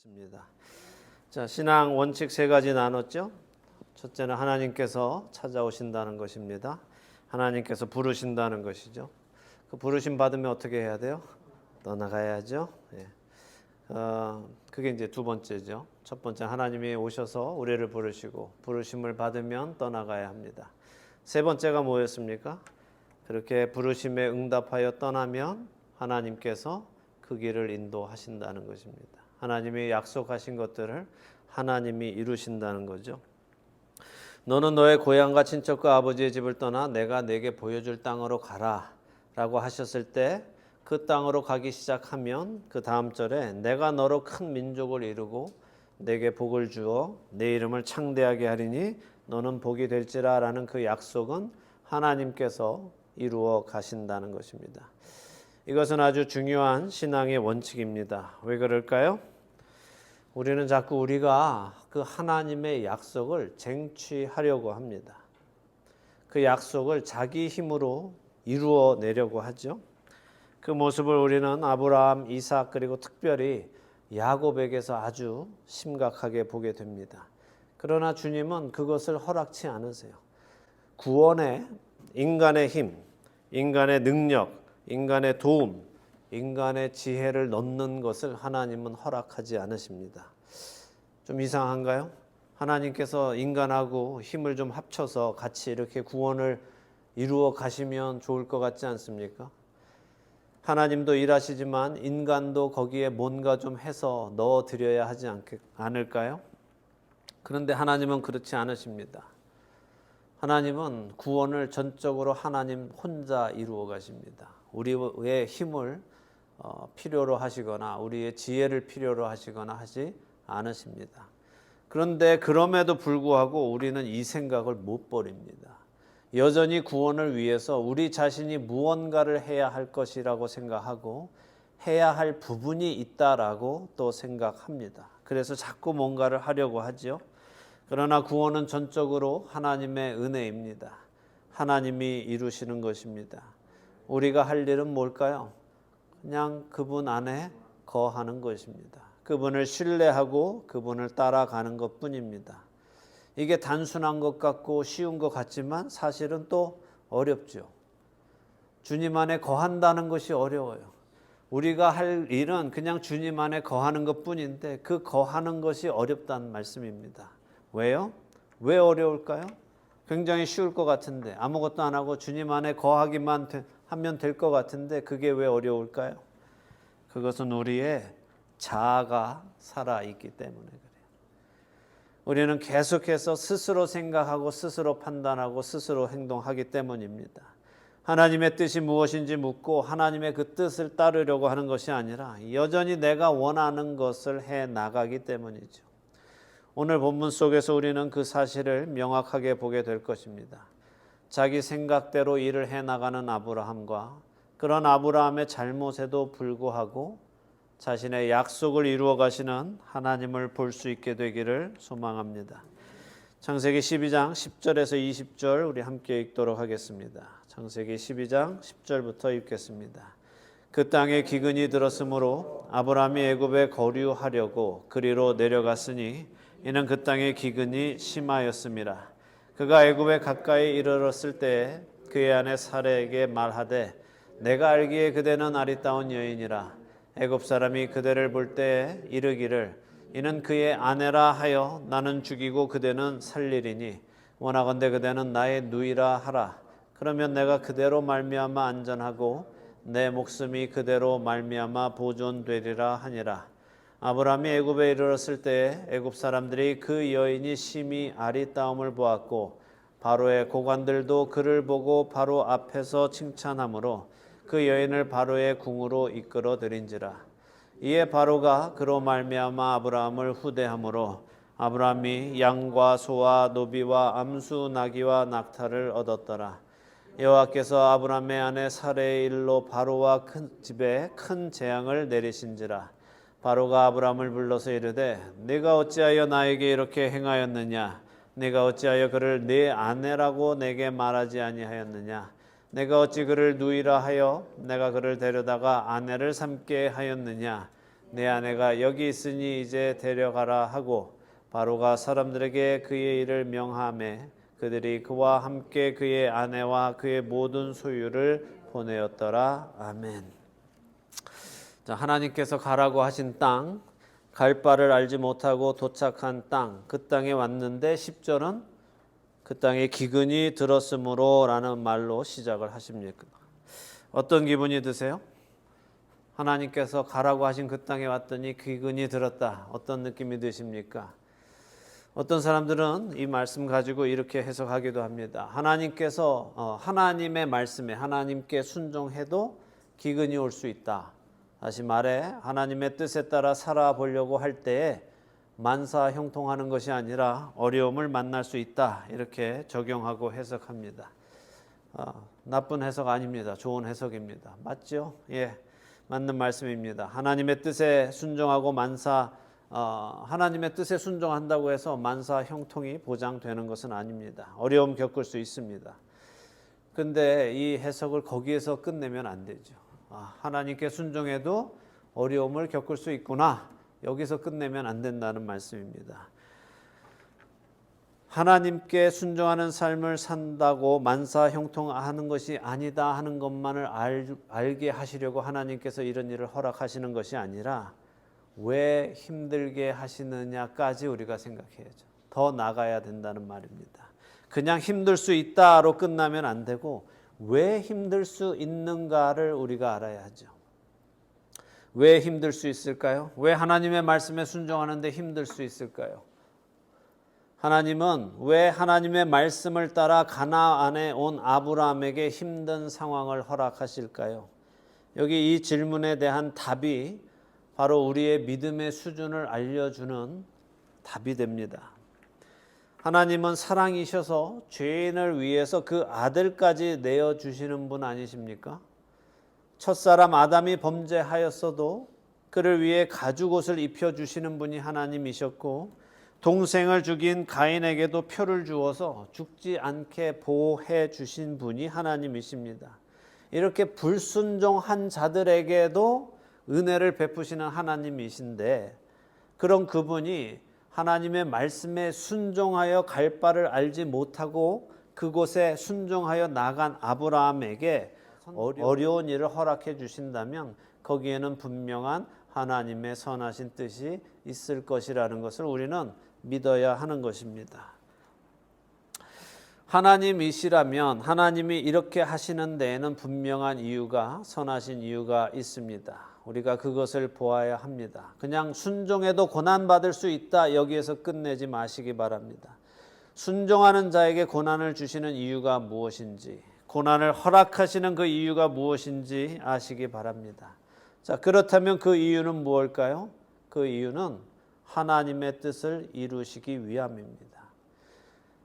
있습니다. 자, 신앙 원칙 세 가지 나눴죠. 첫째는 하나님께서 찾아오신다는 것입니다. 하나님께서 부르신다는 것이죠. 그 부르심 받으면 어떻게 해야 돼요? 떠나가야죠. 예. 그게 이제 두 번째죠. 첫 번째 하나님이 오셔서 우리를 부르시고 부르심을 받으면 떠나가야 합니다. 세 번째가 뭐였습니까? 그렇게 부르심에 응답하여 떠나면 하나님께서 그 길을 인도하신다는 것입니다. 하나님이 약속하신 것들을 하나님이 이루신다는 거죠. 너는 너의 고향과 친척과 아버지의 집을 떠나 내가 내게 보여줄 땅으로 가라 라고 하셨을 때 그 땅으로 가기 시작하면 그 다음 절에 내가 너로 큰 민족을 이루고 내게 복을 주어 내 이름을 창대하게 하리니 너는 복이 될지라 라는 그 약속은 하나님께서 이루어 가신다는 것입니다. 이것은 아주 중요한 신앙의 원칙입니다. 왜 그럴까요? 우리는 자꾸 우리가 그 하나님의 약속을 쟁취하려고 합니다. 그 약속을 자기 힘으로 이루어내려고 하죠. 그 모습을 우리는 아브라함, 이삭 그리고 특별히 야곱에게서 아주 심각하게 보게 됩니다. 그러나 주님은 그것을 허락치 않으세요. 구원에 인간의 힘, 인간의 능력, 인간의 도움, 인간의 지혜를 넣는 것을 하나님은 허락하지 않으십니다. 좀 이상한가요? 하나님께서 인간하고 힘을 좀 합쳐서 같이 이렇게 구원을 이루어 가시면 좋을 것 같지 않습니까? 하나님도 일하시지만 인간도 거기에 뭔가 좀 해서 넣어드려야 하지 않을까요? 그런데 하나님은 그렇지 않으십니다. 하나님은 구원을 전적으로 하나님 혼자 이루어 가십니다. 우리의 힘을 필요로 하시거나 우리의 지혜를 필요로 하시거나 하지 않으십니다. 그런데 그럼에도 불구하고 우리는 이 생각을 못 버립니다. 여전히 구원을 위해서 우리 자신이 무언가를 해야 할 것이라고 생각하고 해야 할 부분이 있다라고 또 생각합니다. 그래서 자꾸 뭔가를 하려고 하죠. 그러나 구원은 전적으로 하나님의 은혜입니다. 하나님이 이루시는 것입니다. 우리가 할 일은 뭘까요? 그냥 그분 안에 거하는 것입니다. 그분을 신뢰하고 그분을 따라가는 것뿐입니다. 이게 단순한 것 같고 쉬운 것 같지만 사실은 또 어렵죠. 주님 안에 거한다는 것이 어려워요. 우리가 할 일은 그냥 주님 안에 거하는 것뿐인데 그 거하는 것이 어렵다는 말씀입니다. 왜요? 왜 어려울까요? 굉장히 쉬울 것 같은데 아무것도 안 하고 주님 안에 거하기만 하면 될 것 같은데 그게 왜 어려울까요? 그것은 우리의 자아가 살아있기 때문에 그래요. 우리는 계속해서 스스로 생각하고 스스로 판단하고 스스로 행동하기 때문입니다. 하나님의 뜻이 무엇인지 묻고 하나님의 그 뜻을 따르려고 하는 것이 아니라 여전히 내가 원하는 것을 해 나가기 때문이죠. 오늘 본문 속에서 우리는 그 사실을 명확하게 보게 될 것입니다. 자기 생각대로 일을 해 나가는 아브라함과 그런 아브라함의 잘못에도 불구하고 자신의 약속을 이루어 가시는 하나님을 볼 수 있게 되기를 소망합니다. 창세기 12장 10절에서 20절 우리 함께 읽도록 하겠습니다. 창세기 12장 10절부터 읽겠습니다. 그 땅에 기근이 들었으므로 아브라함이 애굽에 거류하려고 그리로 내려갔으니 이는 그 땅에 기근이 심하였음이라. 그가 애굽에 가까이 이르렀을 때에 그의 아내 사레에게 말하되 내가 알기에 그대는 아리따운 여인이라. 애굽 사람이 그대를 볼 때에 이르기를 이는 그의 아내라 하여 나는 죽이고 그대는 살리리니 원하건대 그대는 나의 누이라 하라. 그러면 내가 그대로 말미암아 안전하고 내 목숨이 그대로 말미암아 보존되리라 하니라. 아브라함이 애굽에 이르렀을 때에 애굽 사람들이 그 여인이 심히 아리따움을 보았고 바로의 고관들도 그를 보고 바로 앞에서 칭찬하므로 그 여인을 바로의 궁으로 이끌어 들인지라. 이에 바로가 그로 말미암아 아브라함을 후대함으로 아브라함이 양과 소와 노비와 암수 나귀와 낙타를 얻었더라. 여호와께서 아브라함의 아내 사레의 일로 바로와 큰 집에 큰 재앙을 내리신지라. 바로가 아브라함을 불러서 이르되 네가 어찌하여 나에게 이렇게 행하였느냐? 네가 어찌하여 그를 네 아내라고 내게 말하지 아니하였느냐? 내가 어찌 그를 누이라 하여 내가 그를 데려다가 아내를 삼게 하였느냐? 내 아내가 여기 있으니 이제 데려가라 하고 바로가 사람들에게 그의 일을 명하매 그들이 그와 함께 그의 아내와 그의 모든 소유를 보내었더라. 아멘. 자, 하나님께서 가라고 하신 땅, 갈 바를 알지 못하고 도착한 땅, 그 땅에 왔는데 10절은 그 땅에 기근이 들었으므로 라는 말로 시작을 하십니까? 어떤 기분이 드세요? 하나님께서 가라고 하신 그 땅에 왔더니 기근이 들었다. 어떤 느낌이 드십니까? 어떤 사람들은 이 말씀 가지고 이렇게 해석하기도 합니다. 하나님께서 하나님의 말씀에 하나님께 순종해도 기근이 올 수 있다. 다시 말해 하나님의 뜻에 따라 살아보려고 할 때에 만사 형통하는 것이 아니라 어려움을 만날 수 있다. 이렇게 적용하고 해석합니다. 나쁜 해석 아닙니다. 좋은 해석입니다. 맞죠? 예, 맞는 말씀입니다. 하나님의 뜻에 순종하고 하나님의 뜻에 순종한다고 해서 만사 형통이 보장되는 것은 아닙니다. 어려움 겪을 수 있습니다. 근데 이 해석을 거기에서 끝내면 안 되죠. 하나님께 순종해도 어려움을 겪을 수 있구나. 여기서 끝내면 안 된다는 말씀입니다. 하나님께 순종하는 삶을 산다고 만사 형통하는 것이 아니다 하는 것만을 알게 하시려고 하나님께서 이런 일을 허락하시는 것이 아니라 왜 힘들게 하시느냐까지 우리가 생각해야죠. 더 나가야 된다는 말입니다. 그냥 힘들 수 있다로 끝나면 안 되고 왜 힘들 수 있는가를 우리가 알아야 하죠. 왜 힘들 수 있을까요? 왜 하나님의 말씀에 순종하는데 힘들 수 있을까요? 하나님은 왜 하나님의 말씀을 따라 가나안에 온 아브라함에게 힘든 상황을 허락하실까요? 여기 이 질문에 대한 답이 바로 우리의 믿음의 수준을 알려주는 답이 됩니다. 하나님은 사랑이셔서 죄인을 위해서 그 아들까지 내어주시는 분 아니십니까? 첫사람 아담이 범죄하였어도 그를 위해 가죽옷을 입혀주시는 분이 하나님이셨고 동생을 죽인 가인에게도 표를 주어서 죽지 않게 보호해 주신 분이 하나님이십니다. 이렇게 불순종한 자들에게도 은혜를 베푸시는 하나님이신데 그런 그분이 하나님의 말씀에 순종하여 갈 바를 알지 못하고 그곳에 순종하여 나간 아브라함에게 어려운 일을 허락해 주신다면 거기에는 분명한 하나님의 선하신 뜻이 있을 것이라는 것을 우리는 믿어야 하는 것입니다. 하나님이시라면 하나님이 이렇게 하시는 데에는 분명한 이유가 선하신 이유가 있습니다. 우리가 그것을 보아야 합니다. 그냥 순종해도 고난받을 수 있다 여기에서 끝내지 마시기 바랍니다. 순종하는 자에게 고난을 주시는 이유가 무엇인지 고난을 허락하시는 그 이유가 무엇인지 아시기 바랍니다. 자, 그렇다면 그 이유는 무엇일까요? 그 이유는 하나님의 뜻을 이루시기 위함입니다.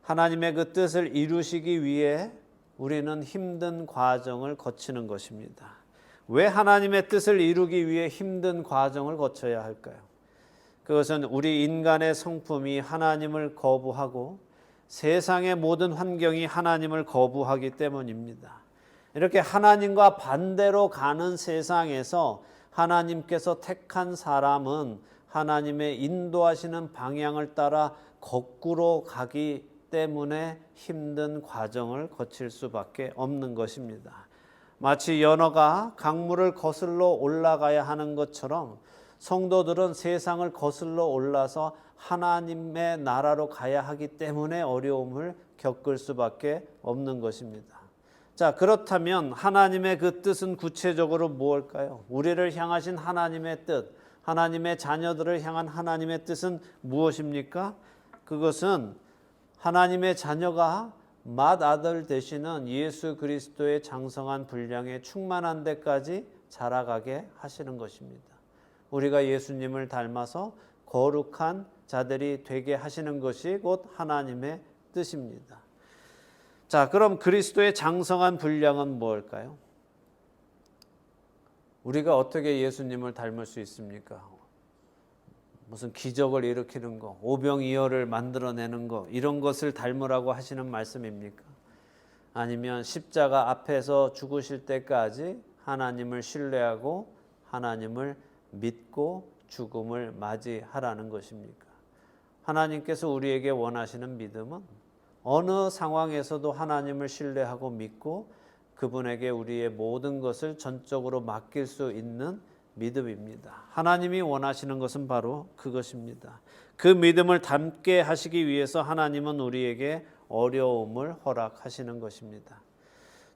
하나님의 그 뜻을 이루시기 위해 우리는 힘든 과정을 거치는 것입니다. 왜 하나님의 뜻을 이루기 위해 힘든 과정을 거쳐야 할까요? 그것은 우리 인간의 성품이 하나님을 거부하고 세상의 모든 환경이 하나님을 거부하기 때문입니다. 이렇게 하나님과 반대로 가는 세상에서 하나님께서 택한 사람은 하나님의 인도하시는 방향을 따라 거꾸로 가기 때문에 힘든 과정을 거칠 수밖에 없는 것입니다. 마치 연어가 강물을 거슬러 올라가야 하는 것처럼 성도들은 세상을 거슬러 올라서 하나님의 나라로 가야 하기 때문에 어려움을 겪을 수밖에 없는 것입니다. 자, 그렇다면 하나님의 그 뜻은 구체적으로 무엇일까요? 우리를 향하신 하나님의 뜻, 하나님의 자녀들을 향한 하나님의 뜻은 무엇입니까? 그것은 하나님의 자녀가 맏아들 되시는 예수 그리스도의 장성한 분량에 충만한 데까지 자라가게 하시는 것입니다. 우리가 예수님을 닮아서 거룩한 자들이 되게 하시는 것이 곧 하나님의 뜻입니다. 자, 그럼 그리스도의 장성한 분량은 무엇일까요? 우리가 어떻게 예수님을 닮을 수 있습니까? 무슨 기적을 일으키는 거, 오병이어를 만들어내는 거, 이런 것을 닮으라고 하시는 말씀입니까? 아니면 십자가 앞에서 죽으실 때까지 하나님을 신뢰하고 하나님을 믿고 죽음을 맞이하라는 것입니까? 하나님께서 우리에게 원하시는 믿음은 어느 상황에서도 하나님을 신뢰하고 믿고 그분에게 우리의 모든 것을 전적으로 맡길 수 있는 믿음입니다. 하나님이 원하시는 것은 바로 그것입니다. 그 믿음을 닮게 하시기 위해서 하나님은 우리에게 어려움을 허락하시는 것입니다.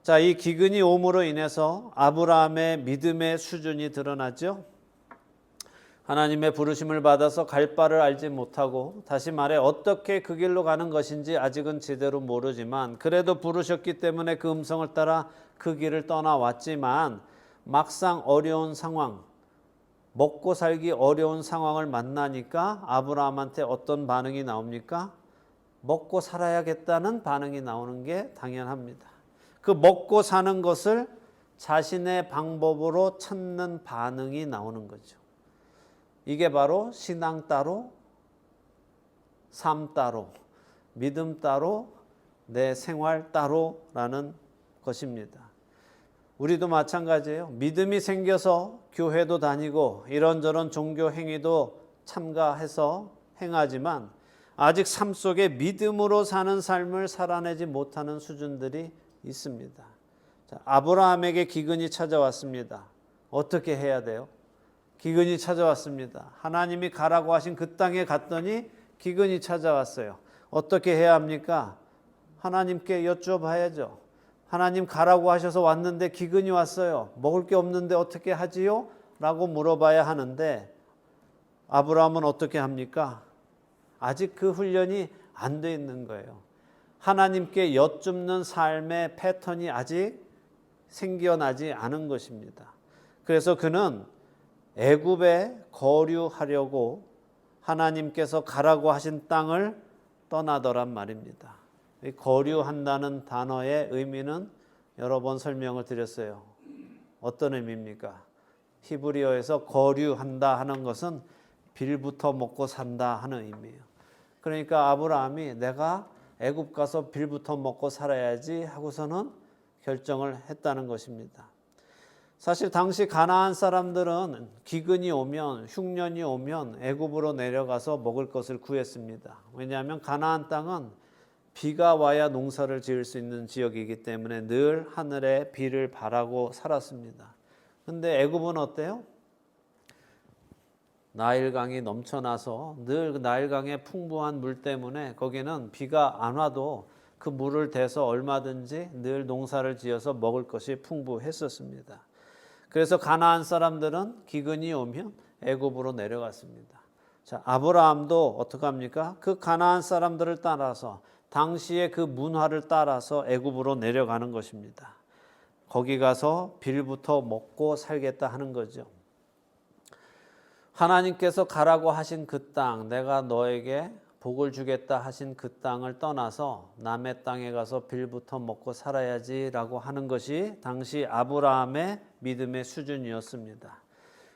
자, 이 기근이 옴으로 인해서 아브라함의 믿음의 수준이 드러나죠. 하나님의 부르심을 받아서 갈 바를 알지 못하고, 다시 말해 어떻게 그 길로 가는 것인지 아직은 제대로 모르지만 그래도 부르셨기 때문에 그 음성을 따라 그 길을 떠나왔지만 막상 어려운 상황, 먹고 살기 어려운 상황을 만나니까 아브라함한테 어떤 반응이 나옵니까? 먹고 살아야겠다는 반응이 나오는 게 당연합니다. 그 먹고 사는 것을 자신의 방법으로 찾는 반응이 나오는 거죠. 이게 바로 신앙 따로, 삶 따로, 믿음 따로, 내 생활 따로라는 것입니다. 우리도 마찬가지예요. 믿음이 생겨서 교회도 다니고 이런저런 종교 행위도 참가해서 행하지만 아직 삶 속에 믿음으로 사는 삶을 살아내지 못하는 수준들이 있습니다. 자, 아브라함에게 기근이 찾아왔습니다. 어떻게 해야 돼요? 기근이 찾아왔습니다. 하나님이 가라고 하신 그 땅에 갔더니 기근이 찾아왔어요. 어떻게 해야 합니까? 하나님께 여쭤봐야죠. 하나님 가라고 하셔서 왔는데 기근이 왔어요. 먹을 게 없는데 어떻게 하지요? 라고 물어봐야 하는데 아브라함은 어떻게 합니까? 아직 그 훈련이 안 돼 있는 거예요. 하나님께 여쭙는 삶의 패턴이 아직 생겨나지 않은 것입니다. 그래서 그는 애굽에 거류하려고 하나님께서 가라고 하신 땅을 떠나더란 말입니다. 거류한다는 단어의 의미는 여러 번 설명을 드렸어요. 어떤 의미입니까? 히브리어에서 거류한다 하는 것은 빌부터 먹고 산다 하는 의미예요. 그러니까 아브라함이 내가 애굽 가서 빌부터 먹고 살아야지 하고서는 결정을 했다는 것입니다. 사실 당시 가나안 사람들은 기근이 오면, 흉년이 오면 애굽으로 내려가서 먹을 것을 구했습니다. 왜냐하면 가나안 땅은 비가 와야 농사를 지을 수 있는 지역이기 때문에 늘 하늘에 비를 바라고 살았습니다. 그런데 애굽은 어때요? 나일강이 넘쳐나서 늘 나일강의 풍부한 물 때문에 거기는 비가 안 와도 그 물을 대서 얼마든지 늘 농사를 지어서 먹을 것이 풍부했었습니다. 그래서 가나안 사람들은 기근이 오면 애굽으로 내려갔습니다. 자, 아브라함도 어떡합니까? 그 가나안 사람들을 따라서 당시의 그 문화를 따라서 애굽으로 내려가는 것입니다. 거기 가서 빌부터 먹고 살겠다 하는 거죠. 하나님께서 가라고 하신 그 땅, 내가 너에게 복을 주겠다 하신 그 땅을 떠나서 남의 땅에 가서 빌부터 먹고 살아야지라고 하는 것이 당시 아브라함의 믿음의 수준이었습니다.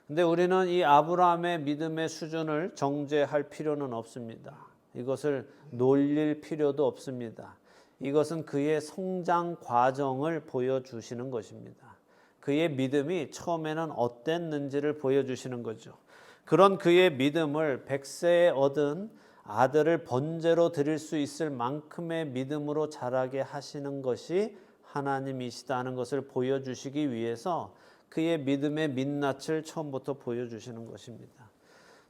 근데 우리는 이 아브라함의 믿음의 수준을 정죄할 필요는 없습니다. 이것을 놀릴 필요도 없습니다. 이것은 그의 성장 과정을 보여주시는 것입니다. 그의 믿음이 처음에는 어땠는지를 보여주시는 거죠. 그런 그의 믿음을 100세에 얻은 아들을 번제로 드릴 수 있을 만큼의 믿음으로 자라게 하시는 것이 하나님이시다는 것을 보여주시기 위해서 그의 믿음의 민낯을 처음부터 보여주시는 것입니다.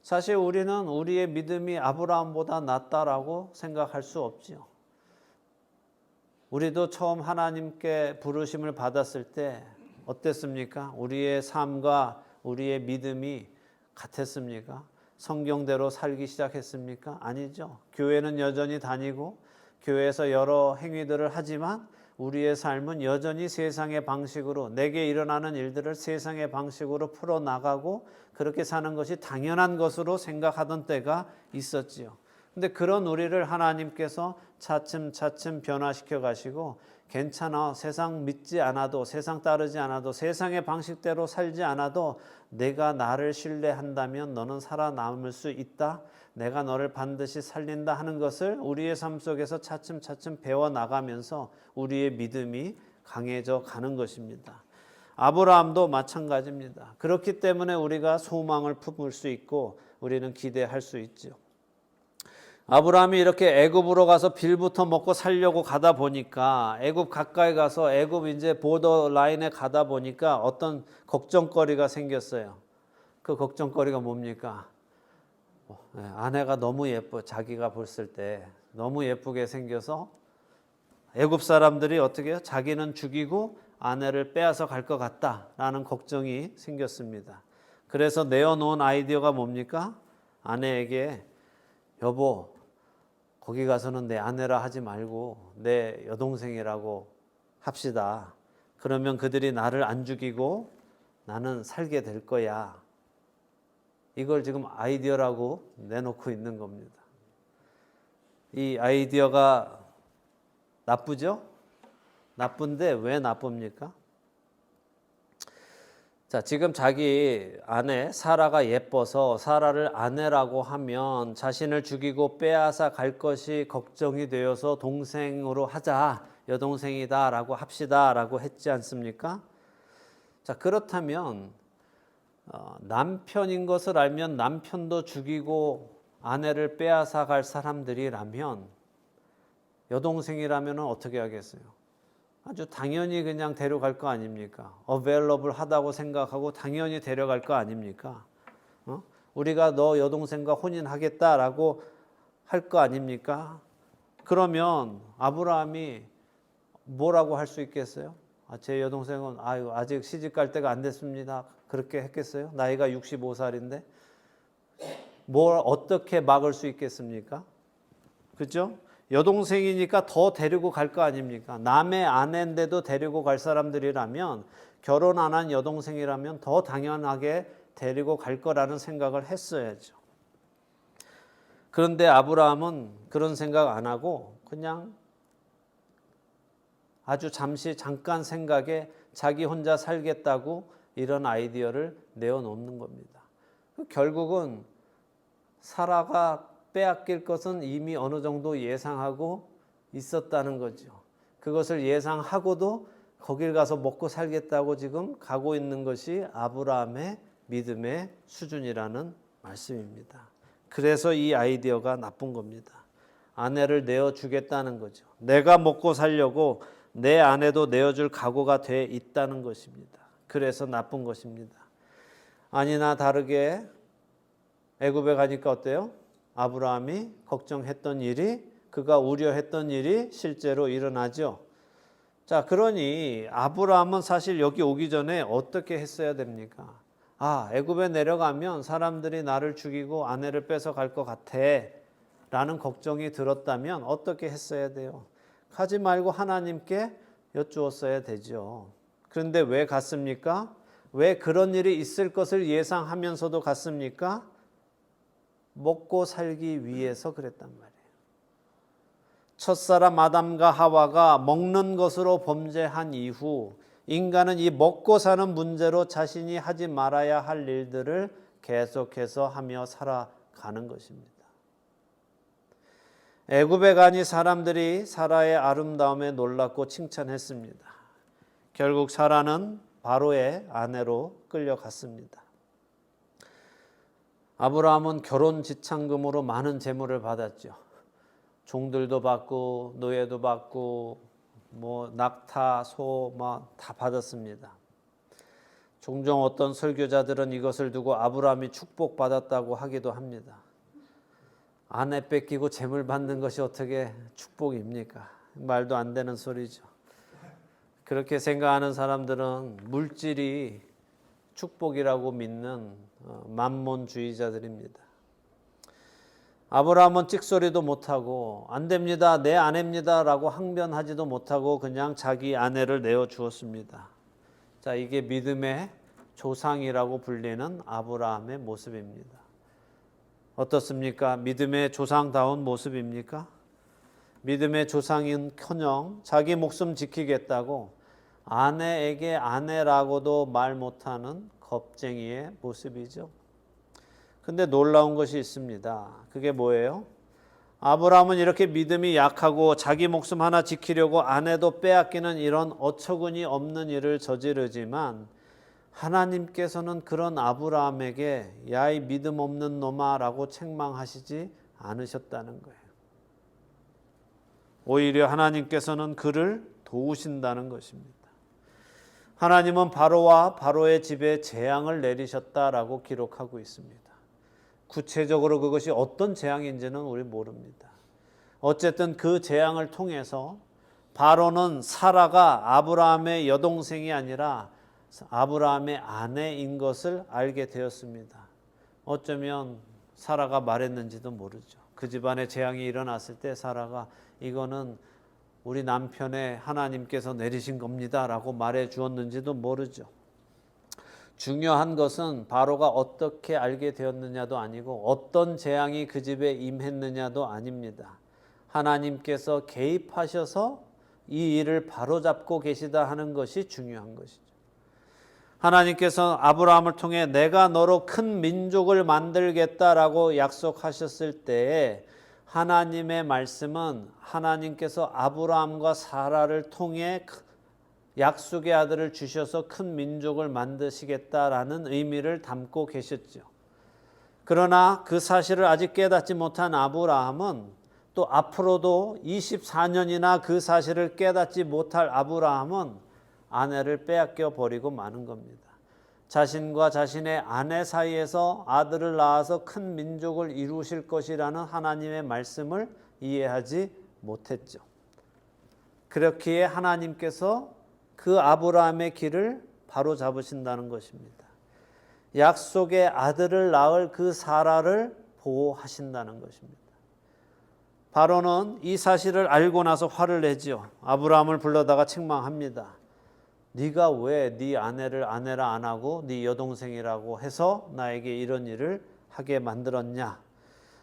사실 우리는 우리의 믿음이 아브라함보다 낫다라고 생각할 수 없지요. 우리도 처음 하나님께 부르심을 받았을 때 어땠습니까? 우리의 삶과 우리의 믿음이 같았습니까? 성경대로 살기 시작했습니까? 아니죠. 교회는 여전히 다니고 교회에서 여러 행위들을 하지만 우리의 삶은 여전히 세상의 방식으로, 내게 일어나는 일들을 세상의 방식으로 풀어나가고 그렇게 사는 것이 당연한 것으로 생각하던 때가 있었지요. 근데 그런 우리를 하나님께서 차츰차츰 변화시켜 가시고 괜찮아, 세상 믿지 않아도, 세상 따르지 않아도, 세상의 방식대로 살지 않아도 내가 나를 신뢰한다면 너는 살아남을 수 있다, 내가 너를 반드시 살린다 하는 것을 우리의 삶 속에서 차츰차츰 배워나가면서 우리의 믿음이 강해져 가는 것입니다. 아브라함도 마찬가지입니다. 그렇기 때문에 우리가 소망을 품을 수 있고 우리는 기대할 수 있죠. 아브라함이 이렇게 애굽으로 가서 빌부터 먹고 살려고 가다 보니까 애굽 가까이 가서 애굽 이제 보더 라인에 가다 보니까 어떤 걱정거리가 생겼어요. 그 걱정거리가 뭡니까? 아내가 너무 예뻐. 자기가 봤을 때 너무 예쁘게 생겨서 애굽 사람들이 어떻게 해요? 자기는 죽이고 아내를 빼앗아 갈 것 같다라는 걱정이 생겼습니다. 그래서 내어놓은 아이디어가 뭡니까? 아내에게 여보, 거기 가서는 내 아내라 하지 말고 내 여동생이라고 합시다. 그러면 그들이 나를 안 죽이고 나는 살게 될 거야. 이걸 지금 아이디어라고 내놓고 있는 겁니다. 이 아이디어가 나쁘죠? 나쁜데 왜 나쁩니까? 자, 지금 자기 아내 사라가 예뻐서 사라를 아내라고 하면 자신을 죽이고 빼앗아 갈 것이 걱정이 되어서 동생으로 하자, 여동생이다라고 합시다라고 했지 않습니까? 자, 그렇다면 남편인 것을 알면 남편도 죽이고 아내를 빼앗아 갈 사람들이라면 여동생이라면 어떻게 하겠어요? 아주 당연히 그냥 데려갈 거 아닙니까? available 하다고 생각하고 당연히 데려갈 거 아닙니까? 우리가 너 여동생과 혼인하겠다라고 할 거 아닙니까? 그러면 아브라함이 뭐라고 할 수 있겠어요? 제 여동생은 아직 시집 갈 때가 안 됐습니다. 그렇게 했겠어요? 나이가 65살인데 뭘 어떻게 막을 수 있겠습니까? 그죠? 여동생이니까 더 데리고 갈 거 아닙니까? 남의 아내인데도 데리고 갈 사람들이라면 결혼 안 한 여동생이라면 더 당연하게 데리고 갈 거라는 생각을 했어야죠. 그런데 아브라함은 그런 생각 안 하고 그냥 아주 잠깐 생각에 자기 혼자 살겠다고 이런 아이디어를 내어놓는 겁니다. 결국은 사라가 빼앗길 것은 이미 어느 정도 예상하고 있었다는 거죠. 그것을 예상하고도 거길 가서 먹고 살겠다고 지금 가고 있는 것이 아브라함의 믿음의 수준이라는 말씀입니다. 그래서 이 아이디어가 나쁜 겁니다. 아내를 내어주겠다는 거죠. 내가 먹고 살려고 내 아내도 내어줄 각오가 돼 있다는 것입니다. 그래서 나쁜 것입니다. 아니나 다르게 애굽에 가니까 어때요? 아브라함이 걱정했던 일이, 그가 우려했던 일이 실제로 일어나죠. 자, 그러니 아브라함은 사실 여기 오기 전에 어떻게 했어야 됩니까? 애굽에 내려가면 사람들이 나를 죽이고 아내를 뺏어 갈 것 같아 라는 걱정이 들었다면 어떻게 했어야 돼요? 가지 말고 하나님께 여쭈었어야 되죠. 그런데 왜 갔습니까? 왜 그런 일이 있을 것을 예상하면서도 갔습니까? 먹고 살기 위해서 그랬단 말이에요. 첫사람 아담과 하와가 먹는 것으로 범죄한 이후 인간은 이 먹고 사는 문제로 자신이 하지 말아야 할 일들을 계속해서 하며 살아가는 것입니다. 애굽에 가니 사람들이 사라의 아름다움에 놀랐고 칭찬했습니다. 결국 사라는 바로의 아내로 끌려갔습니다. 아브라함은 결혼 지참금으로 많은 재물을 받았죠. 종들도 받고 노예도 받고 낙타, 소 다 받았습니다. 종종 어떤 설교자들은 이것을 두고 아브라함이 축복받았다고 하기도 합니다. 아내 뺏기고 재물 받는 것이 어떻게 축복입니까? 말도 안 되는 소리죠. 그렇게 생각하는 사람들은 물질이 축복이라고 믿는 만몬주의자들입니다. 아브라함은 찍소리도 못하고 안 됩니다, 내 아내입니다 라고 항변하지도 못하고 그냥 자기 아내를 내어주었습니다. 자, 이게 믿음의 조상이라고 불리는 아브라함의 모습입니다. 어떻습니까? 믿음의 조상다운 모습입니까? 믿음의 조상인커녕 자기 목숨 지키겠다고 아내에게 아내라고도 말 못하는 겁쟁이의 모습이죠. 근데 놀라운 것이 있습니다. 그게 뭐예요? 아브라함은 이렇게 믿음이 약하고 자기 목숨 하나 지키려고 아내도 빼앗기는 이런 어처구니 없는 일을 저지르지만 하나님께서는 그런 아브라함에게 야 이 믿음 없는 놈아 라고 책망하시지 않으셨다는 거예요. 오히려 하나님께서는 그를 도우신다는 것입니다. 하나님은 바로와 바로의 집에 재앙을 내리셨다라고 기록하고 있습니다. 구체적으로 그것이 어떤 재앙인지는 우리 모릅니다. 어쨌든 그 재앙을 통해서 바로는 사라가 아브라함의 여동생이 아니라 아브라함의 아내인 것을 알게 되었습니다. 어쩌면 사라가 말했는지도 모르죠. 그 집안에 재앙이 일어났을 때 사라가 이거는 우리 남편의 하나님께서 내리신 겁니다 라고 말해 주었는지도 모르죠. 중요한 것은 바로가 어떻게 알게 되었느냐도 아니고 어떤 재앙이 그 집에 임했느냐도 아닙니다. 하나님께서 개입하셔서 이 일을 바로잡고 계시다 하는 것이 중요한 것이죠. 하나님께서 아브라함을 통해 내가 너로 큰 민족을 만들겠다라고 약속하셨을 때에 하나님의 말씀은 하나님께서 아브라함과 사라를 통해 약속의 아들을 주셔서 큰 민족을 만드시겠다라는 의미를 담고 계셨죠. 그러나 그 사실을 아직 깨닫지 못한 아브라함은 또 앞으로도 24년이나 그 사실을 깨닫지 못할 아브라함은 아내를 빼앗겨 버리고 마는 겁니다. 자신과 자신의 아내 사이에서 아들을 낳아서 큰 민족을 이루실 것이라는 하나님의 말씀을 이해하지 못했죠. 그렇기에 하나님께서 그 아브라함의 길을 바로 잡으신다는 것입니다. 약속의 아들을 낳을 그 사라를 보호하신다는 것입니다. 바로는 이 사실을 알고 나서 화를 내지요. 아브라함을 불러다가 책망합니다. 네가 왜 네 아내를 아내라 안 하고 네 여동생이라고 해서 나에게 이런 일을 하게 만들었냐.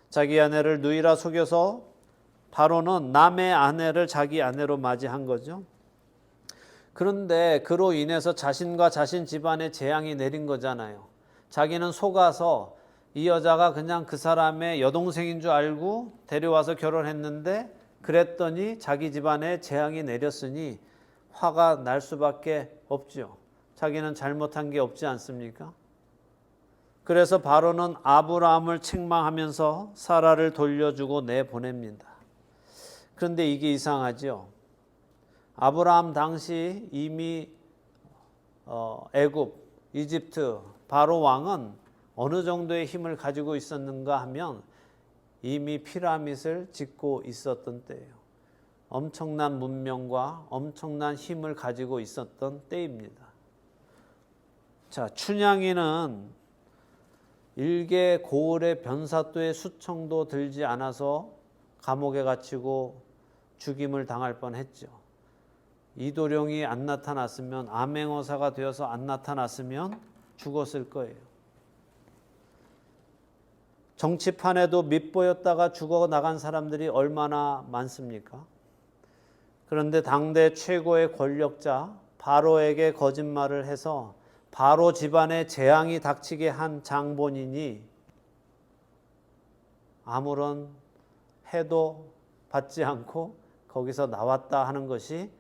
자기 아내를 누이라 속여서 바로는 남의 아내를 자기 아내로 맞이한 거죠. 그런데 그로 인해서 자신과 자신 집안에 재앙이 내린 거잖아요. 자기는 속아서 이 여자가 그냥 그 사람의 여동생인 줄 알고 데려와서 결혼했는데 그랬더니 자기 집안에 재앙이 내렸으니 화가 날 수밖에 없죠. 자기는 잘못한 게 없지 않습니까? 그래서 바로는 아브라함을 책망하면서 사라를 돌려주고 내보냅니다. 그런데 이게 이상하죠. 아브라함 당시 이미 애굽, 이집트 바로 왕은 어느 정도의 힘을 가지고 있었는가 하면 이미 피라밋을 짓고 있었던 때예요. 엄청난 문명과 엄청난 힘을 가지고 있었던 때입니다. 자, 춘향이는 일개 고을의 변사또의 수청도 들지 않아서 감옥에 갇히고 죽임을 당할 뻔했죠. 이도령이 안 나타났으면, 암행어사가 되어서 안 나타났으면 죽었을 거예요. 정치판에도 밉보였다가 죽어나간 사람들이 얼마나 많습니까? 그런데 당대 최고의 권력자 바로에게 거짓말을 해서 바로 집안에 재앙이 닥치게 한 장본인이 아무런 해도 받지 않고 거기서 나왔다 하는 것이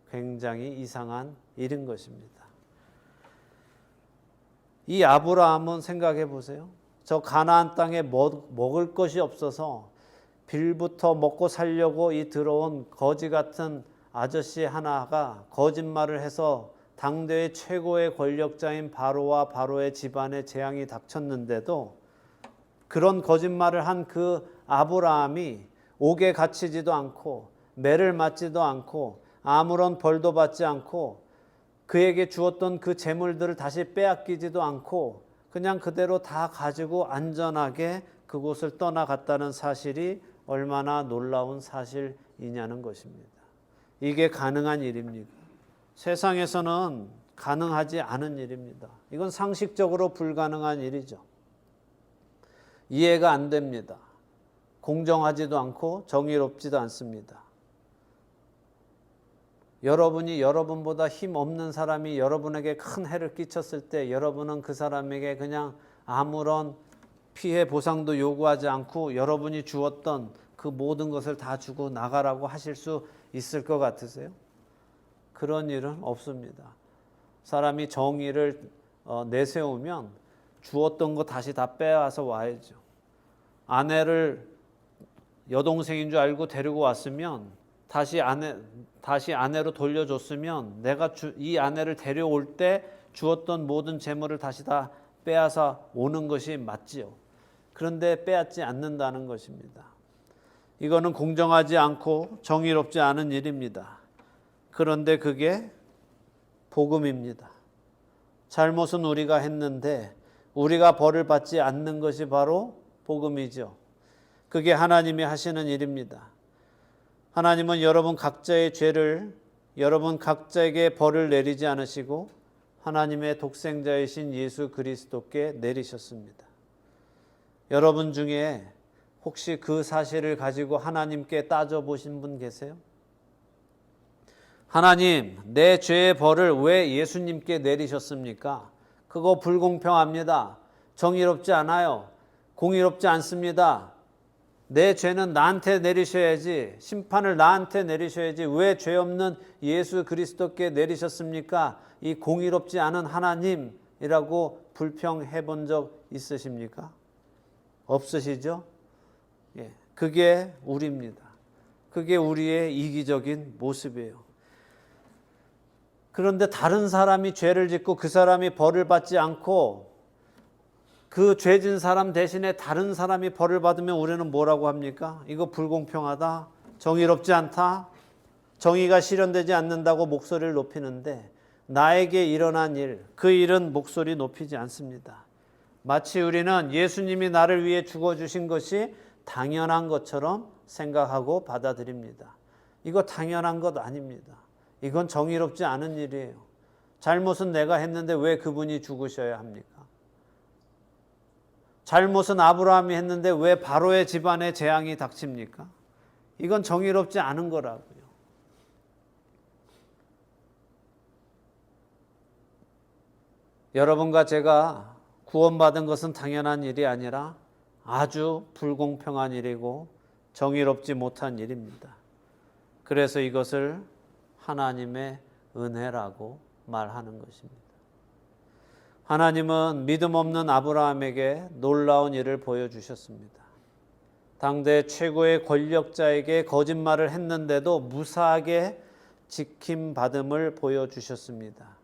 굉장히 이상한 일인 것입니다. 이 아브라함은 생각해 보세요. 저 가나안 땅에 먹을 것이 없어서 빌부터 먹고 살려고 이 들어온 거지 같은 아저씨 하나가 거짓말을 해서 당대의 최고의 권력자인 바로와 바로의 집안에 재앙이 닥쳤는데도 그런 거짓말을 한 그 아브라함이 옥에 갇히지도 않고 매를 맞지도 않고 아무런 벌도 받지 않고 그에게 주었던 그 재물들을 다시 빼앗기지도 않고 그냥 그대로 다 가지고 안전하게 그곳을 떠나갔다는 사실이 얼마나 놀라운 사실이냐는 것입니다. 이게 가능한 일입니까? 세상에서는 가능하지 않은 일입니다. 이건 상식적으로 불가능한 일이죠. 이해가 안 됩니다. 공정하지도 않고 정의롭지도 않습니다. 여러분이 여러분보다 힘 없는 사람이 여러분에게 큰 해를 끼쳤을 때 여러분은 그 사람에게 그냥 아무런 피해 보상도 요구하지 않고 여러분이 주었던 그 모든 것을 다 주고 나가라고 하실 수 있을 것 같으세요? 그런 일은 없습니다. 사람이 정의를 내세우면 주었던 거 다시 다 빼앗아 와야죠. 아내를 여동생인 줄 알고 데리고 왔으면 다시 아내로 돌려줬으면 내가 이 아내를 데려올 때 주었던 모든 재물을 다시 다 빼앗아 오는 것이 맞지요. 그런데 빼앗지 않는다는 것입니다. 이거는 공정하지 않고 정의롭지 않은 일입니다. 그런데 그게 복음입니다. 잘못은 우리가 했는데 우리가 벌을 받지 않는 것이 바로 복음이죠. 그게 하나님이 하시는 일입니다. 하나님은 여러분 각자의 죄를 여러분 각자에게 벌을 내리지 않으시고 하나님의 독생자이신 예수 그리스도께 내리셨습니다. 여러분 중에 혹시 그 사실을 가지고 하나님께 따져보신 분 계세요? 하나님, 내 죄의 벌을 왜 예수님께 내리셨습니까? 그거 불공평합니다. 정의롭지 않아요. 공의롭지 않습니다. 내 죄는 나한테 내리셔야지, 심판을 나한테 내리셔야지 왜 죄 없는 예수 그리스도께 내리셨습니까? 이 공의롭지 않은 하나님이라고 불평해 본 적 있으십니까? 없으시죠? 예, 그게 우리입니다. 그게 우리의 이기적인 모습이에요. 그런데 다른 사람이 죄를 짓고 그 사람이 벌을 받지 않고 그 죄진 사람 대신에 다른 사람이 벌을 받으면 우리는 뭐라고 합니까? 이거 불공평하다, 정의롭지 않다, 정의가 실현되지 않는다고 목소리를 높이는데 나에게 일어난 일, 그 일은 목소리 높이지 않습니다. 마치 우리는 예수님이 나를 위해 죽어주신 것이 당연한 것처럼 생각하고 받아들입니다. 이거 당연한 것 아닙니다. 이건 정의롭지 않은 일이에요. 잘못은 내가 했는데 왜 그분이 죽으셔야 합니까? 잘못은 아브라함이 했는데 왜 바로의 집안에 재앙이 닥칩니까? 이건 정의롭지 않은 거라고요. 여러분과 제가 구원받은 것은 당연한 일이 아니라 아주 불공평한 일이고 정의롭지 못한 일입니다. 그래서 이것을 하나님의 은혜라고 말하는 것입니다. 하나님은 믿음 없는 아브라함에게 놀라운 일을 보여주셨습니다. 당대 최고의 권력자에게 거짓말을 했는데도 무사하게 지킴받음을 보여주셨습니다.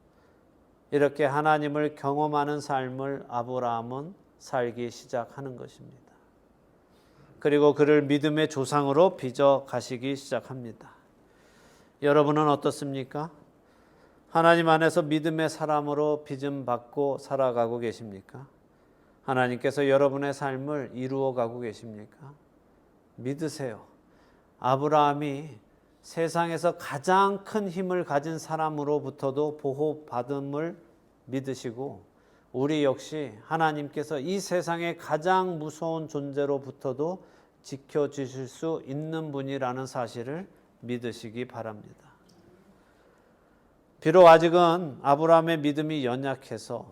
이렇게 하나님을 경험하는 삶을 아브라함은 살기 시작하는 것입니다. 그리고 그를 믿음의 조상으로 빚어 가시기 시작합니다. 여러분은 어떻습니까? 하나님 안에서 믿음의 사람으로 빚음 받고 살아가고 계십니까? 하나님께서 여러분의 삶을 이루어 가고 계십니까? 믿으세요. 아브라함이 세상에서 가장 큰 힘을 가진 사람으로부터도 보호받음을 믿으시고 우리 역시 하나님께서 이 세상의 가장 무서운 존재로부터도 지켜주실 수 있는 분이라는 사실을 믿으시기 바랍니다. 비록 아직은 아브라함의 믿음이 연약해서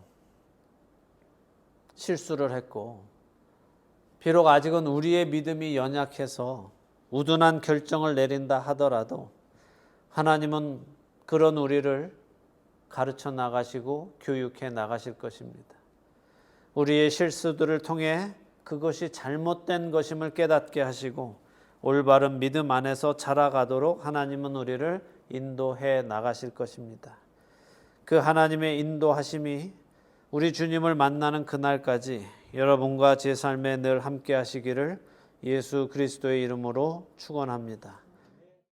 실수를 했고 비록 아직은 우리의 믿음이 연약해서 우둔한 결정을 내린다 하더라도 하나님은 그런 우리를 가르쳐 나가시고 교육해 나가실 것입니다. 우리의 실수들을 통해 그것이 잘못된 것임을 깨닫게 하시고 올바른 믿음 안에서 자라가도록 하나님은 우리를 인도해 나가실 것입니다. 그 하나님의 인도하심이 우리 주님을 만나는 그날까지 여러분과 제 삶에 늘 함께 하시기를 예수 그리스도의 이름으로 축원합니다.